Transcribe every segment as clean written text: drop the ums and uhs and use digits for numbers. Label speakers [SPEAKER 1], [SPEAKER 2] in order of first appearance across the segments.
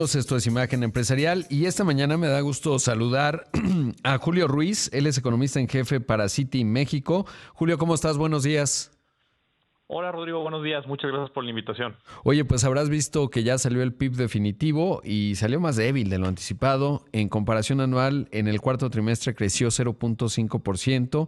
[SPEAKER 1] Esto es Imagen Empresarial y esta mañana me da gusto saludar a Julio Ruiz. Él es economista en jefe para Citi México. Julio, ¿cómo estás? Buenos días.
[SPEAKER 2] Hola Rodrigo, buenos días. Muchas gracias por la invitación.
[SPEAKER 1] Oye, pues habrás visto que ya salió el PIB definitivo y salió más débil de lo anticipado. En comparación anual, en el cuarto trimestre creció 0.5%.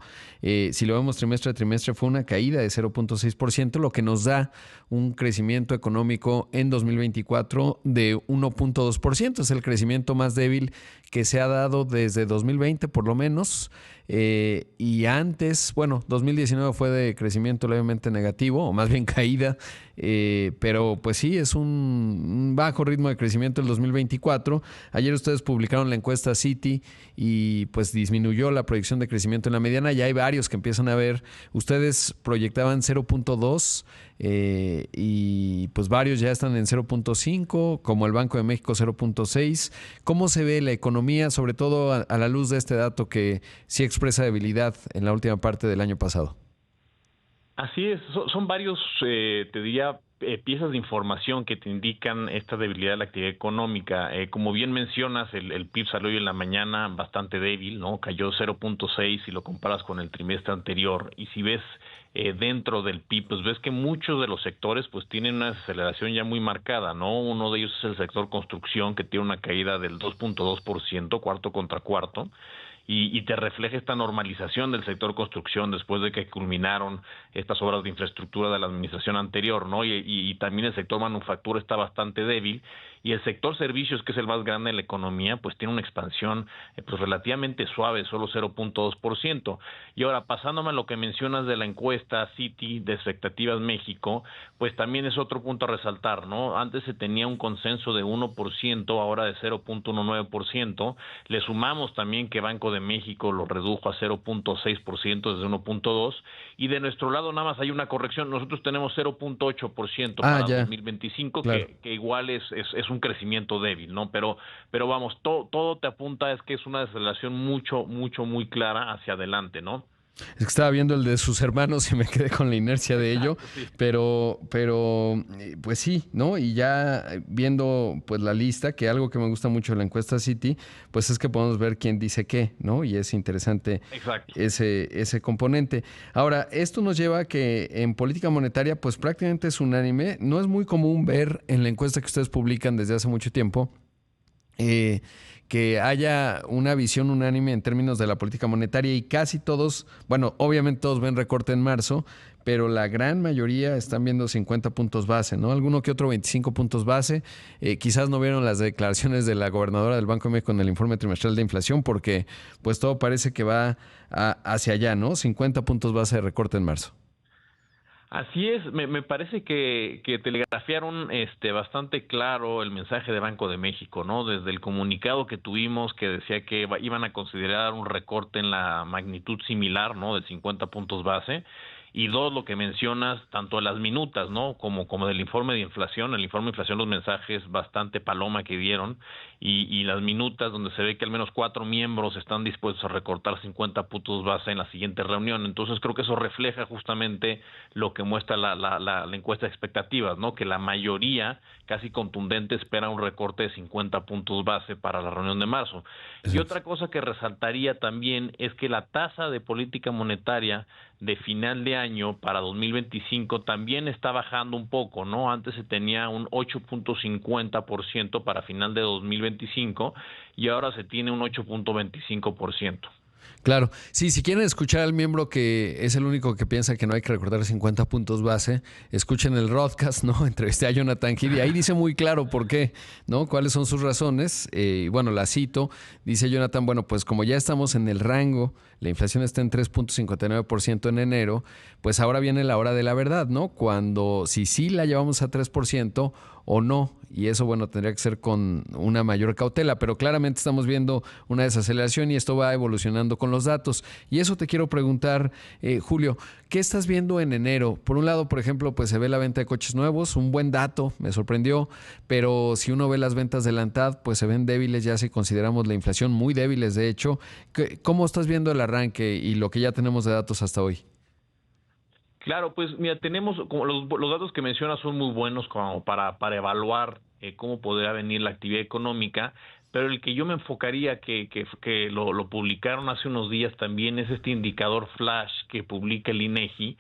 [SPEAKER 1] Si lo vemos trimestre a trimestre, fue una caída de 0.6%, lo que nos da un crecimiento económico en 2024 de 1.2%. Es el crecimiento más débil que se ha dado desde 2020, por lo menos. Y antes, bueno, 2019 fue de crecimiento levemente negativo, o más bien caída, pero pues sí, es un bajo ritmo de crecimiento el 2024. Ayer ustedes publicaron la encuesta Citi y pues disminuyó la proyección de crecimiento en la mediana. Ya hay varios que empiezan a ver, ustedes proyectaban 0.2 y pues varios ya están en 0.5, como el Banco de México 0.6. ¿Cómo se ve la economía, sobre todo a la luz de este dato que sí expresa debilidad en la última parte del año pasado?
[SPEAKER 2] Así es, son varios, te diría, piezas de información que te indican esta debilidad de la actividad económica. Como bien mencionas, el PIB salió hoy en la mañana bastante débil, ¿no? Cayó 0.6 si lo comparas con el trimestre anterior. Y si ves dentro del PIB, pues ves que muchos de los sectores pues tienen una aceleración ya muy marcada, ¿no? Uno de ellos es el sector construcción, que tiene una caída del 2.2%, cuarto contra cuarto. Y te refleja esta normalización del sector construcción después de que culminaron estas obras de infraestructura de la administración anterior, ¿no? Y también el sector manufactura está bastante débil, y el sector servicios, que es el más grande de la economía, pues tiene una expansión pues relativamente suave, solo 0.2%. Y ahora, pasándome a lo que mencionas de la encuesta Citi de Expectativas México, pues también es otro punto a resaltar, ¿no? Antes se tenía un consenso de 1%, ahora de 0.19%. Le sumamos también que Banco de México lo redujo a 0.6% desde 1.2%, y de nuestro lado nada más hay una corrección. Nosotros tenemos 0.8%
[SPEAKER 1] Ah,
[SPEAKER 2] para
[SPEAKER 1] ya,
[SPEAKER 2] 2025,
[SPEAKER 1] claro.
[SPEAKER 2] que igual es un crecimiento débil, ¿no? Pero vamos, todo te apunta es que es una deceleración muy clara hacia adelante, ¿no?
[SPEAKER 1] Es que estaba viendo el de sus hermanos y me quedé con la inercia de ello,
[SPEAKER 2] Exacto, sí.
[SPEAKER 1] pero pues sí, ¿no? Y ya viendo pues la lista, que algo que me gusta mucho de la encuesta Citi, pues es que podemos ver quién dice qué, ¿no? Y es interesante
[SPEAKER 2] Exacto.
[SPEAKER 1] ese componente. Ahora, esto nos lleva a que en política monetaria pues prácticamente es unánime. No es muy común ver en la encuesta que ustedes publican desde hace mucho tiempo eh, que haya una visión unánime en términos de la política monetaria, y casi todos, bueno, obviamente todos ven recorte en marzo, pero la gran mayoría están viendo 50 puntos base, ¿no? Alguno que otro 25 puntos base. Quizás no vieron las declaraciones de la gobernadora del Banco de México en el informe trimestral de inflación, porque pues todo parece que va hacia allá, ¿no? 50 puntos base de recorte en marzo.
[SPEAKER 2] Así es, me parece que telegrafiaron bastante claro el mensaje de Banco de México, ¿no? Desde el comunicado que tuvimos, que decía que iban a considerar un recorte en la magnitud similar, ¿no? De 50 puntos base. Y dos, lo que mencionas, tanto de las minutas, ¿no? Como del informe de inflación. El informe de inflación, los mensajes bastante paloma que dieron, y las minutas donde se ve que al menos 4 miembros están dispuestos a recortar 50 puntos base en la siguiente reunión. Entonces creo que eso refleja justamente lo que muestra la encuesta de expectativas, ¿no? Que la mayoría, casi contundente, espera un recorte de 50 puntos base para la reunión de marzo. Y
[SPEAKER 1] Exacto.
[SPEAKER 2] otra cosa que resaltaría también es que la tasa de política monetaria de final de año para 2025 también está bajando un poco, ¿no? Antes se tenía un 8.50% para final de 2025, y ahora se tiene un 8.25%.
[SPEAKER 1] Claro, sí, si quieren escuchar al miembro que es el único que piensa que no hay que recordar 50 puntos base, escuchen el podcast, ¿no? Entrevisté a Jonathan Heath y ahí dice muy claro por qué, ¿no? Cuáles son sus razones. Y bueno, la cito, dice Jonathan, bueno, pues como ya estamos en el rango, la inflación está en 3.59% en enero, pues ahora viene la hora de la verdad, ¿no? Cuando, si sí la llevamos a 3% o no, y eso, bueno, tendría que ser con una mayor cautela, pero claramente estamos viendo una desaceleración y esto va evolucionando con los datos. Y eso te quiero preguntar, Julio, ¿qué estás viendo en enero? Por un lado, por ejemplo, pues se ve la venta de coches nuevos, un buen dato, me sorprendió, pero si uno ve las ventas de la ANTAD, pues se ven débiles ya si consideramos la inflación, muy débiles de hecho. ¿Cómo estás viendo el arranque y lo que ya tenemos de datos hasta hoy?
[SPEAKER 2] Claro, pues mira, tenemos como los datos que mencionas son muy buenos como para evaluar cómo podrá venir la actividad económica. Pero el que yo me enfocaría, que lo publicaron hace unos días también, es este indicador flash que publica el INEGI,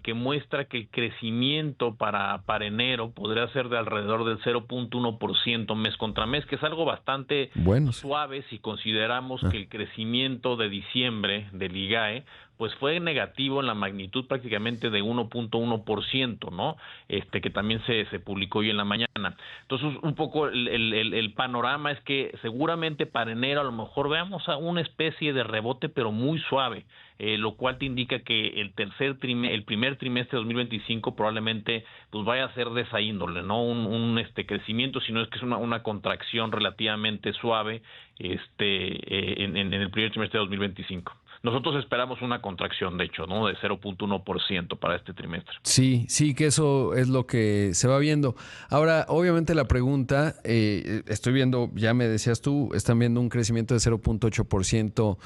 [SPEAKER 2] que muestra que el crecimiento para enero podría ser de alrededor del 0.1% mes contra mes, que es algo bastante suave si consideramos que el crecimiento de diciembre del IGAE pues fue negativo en la magnitud prácticamente de 1.1%, ¿no? Que también se publicó hoy en la mañana. Entonces, un poco el panorama es que seguramente para enero a lo mejor veamos a una especie de rebote, pero muy suave, lo cual te indica que el primer trimestre de 2025 probablemente pues vaya a ser de esa índole, ¿no? Un crecimiento, sino es que es una contracción relativamente suave en el primer trimestre de 2025. Nosotros esperamos una contracción, de hecho, ¿no? De 0.1% para este trimestre.
[SPEAKER 1] Sí, que eso es lo que se va viendo. Ahora, obviamente la pregunta, estoy viendo, ya me decías tú, están viendo un crecimiento de 0.8%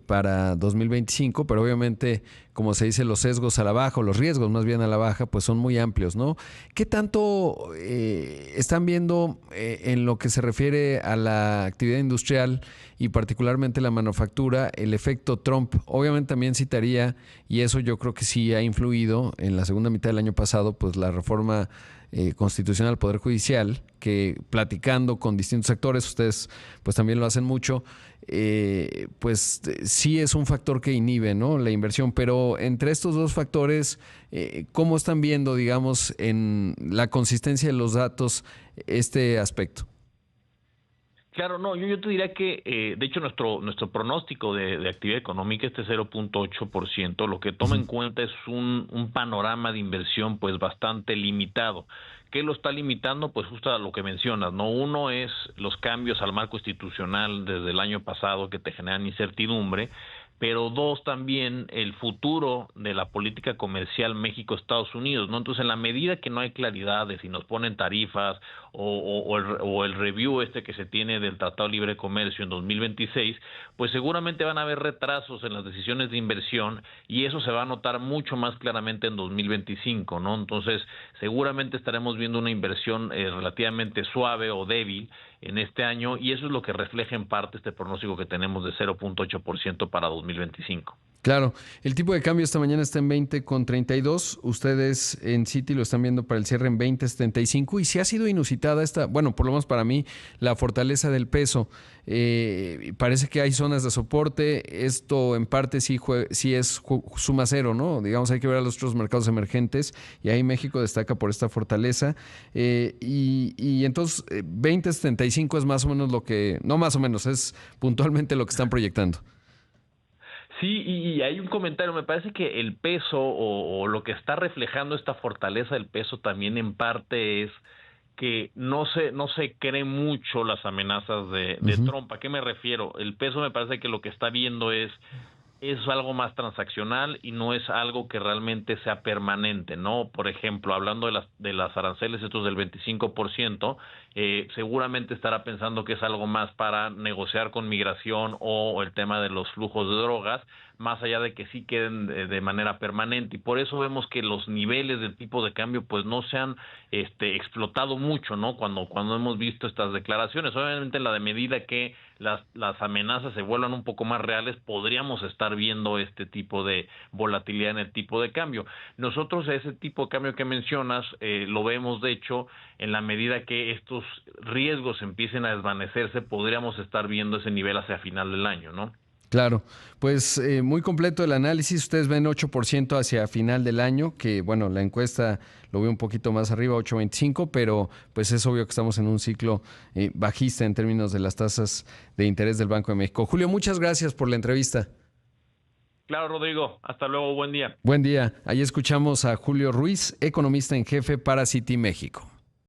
[SPEAKER 1] para 2025, pero obviamente, como se dice, los sesgos a la baja, o los riesgos más bien a la baja, pues son muy amplios, ¿no? ¿Qué tanto están viendo en lo que se refiere a la actividad industrial y particularmente la manufactura, el efecto Trump? Obviamente también citaría, y eso yo creo que sí ha influido en la segunda mitad del año pasado, pues la reforma constitucional al Poder Judicial, que platicando con distintos actores, ustedes pues también lo hacen mucho, pues sí es un factor que inhibe, ¿no?, la inversión. Pero entre estos dos factores, ¿cómo están viendo, digamos, en la consistencia de los datos este aspecto?
[SPEAKER 2] Claro, no, yo te diría que, de hecho, nuestro pronóstico de actividad económica, 0.8%, lo que toma en cuenta es un panorama de inversión pues bastante limitado. ¿Qué lo está limitando? Pues justo a lo que mencionas, ¿no? Uno es los cambios al marco institucional desde el año pasado que te generan incertidumbre, pero dos, también el futuro de la política comercial México-Estados Unidos, ¿no? Entonces, en la medida que no hay claridad de si nos ponen tarifas o el review que se tiene del Tratado de Libre Comercio en 2026, pues seguramente van a haber retrasos en las decisiones de inversión y eso se va a notar mucho más claramente en 2025, ¿no? Entonces, seguramente estaremos viendo una inversión relativamente suave o débil en este año, y eso es lo que refleja en parte este pronóstico que tenemos de 0.8% para 2025.
[SPEAKER 1] Claro, el tipo de cambio esta mañana está en 20.32, ustedes en Citi lo están viendo para el cierre en 20.75, y si ha sido inusitada esta, bueno, por lo menos para mí, la fortaleza del peso. Parece que hay zonas de soporte, esto en parte sí es suma cero, ¿no? Digamos, hay que ver a los otros mercados emergentes, y ahí México destaca por esta fortaleza, y entonces 20.75 es más o menos lo que, no más o menos, es puntualmente lo que están proyectando.
[SPEAKER 2] Sí, y hay un comentario, me parece que el peso o lo que está reflejando esta fortaleza del peso también en parte es que no se creen mucho las amenazas de Trump. ¿A qué me refiero? El peso me parece que lo que está viendo es algo más transaccional y no es algo que realmente sea permanente, ¿no? Por ejemplo, hablando de las aranceles estos del 25%, seguramente estará pensando que es algo más para negociar con migración o el tema de los flujos de drogas, más allá de que sí queden de manera permanente, y por eso vemos que los niveles del tipo de cambio pues no se han explotado mucho, ¿no? Cuando hemos visto estas declaraciones, obviamente en la medida que las amenazas se vuelvan un poco más reales, podríamos estar viendo este tipo de volatilidad en el tipo de cambio. Nosotros ese tipo de cambio que mencionas lo vemos, de hecho, en la medida que estos riesgos empiecen a desvanecerse, podríamos estar viendo ese nivel hacia final del año, ¿no?
[SPEAKER 1] Claro, pues muy completo el análisis. Ustedes ven 8% hacia final del año, que bueno, la encuesta lo ve un poquito más arriba, 8.25, pero pues es obvio que estamos en un ciclo bajista en términos de las tasas de interés del Banco de México. Julio, muchas gracias por la entrevista.
[SPEAKER 2] Claro, Rodrigo. Hasta luego. Buen día.
[SPEAKER 1] Buen día. Ahí escuchamos a Julio Ruiz, economista en jefe para Citi México.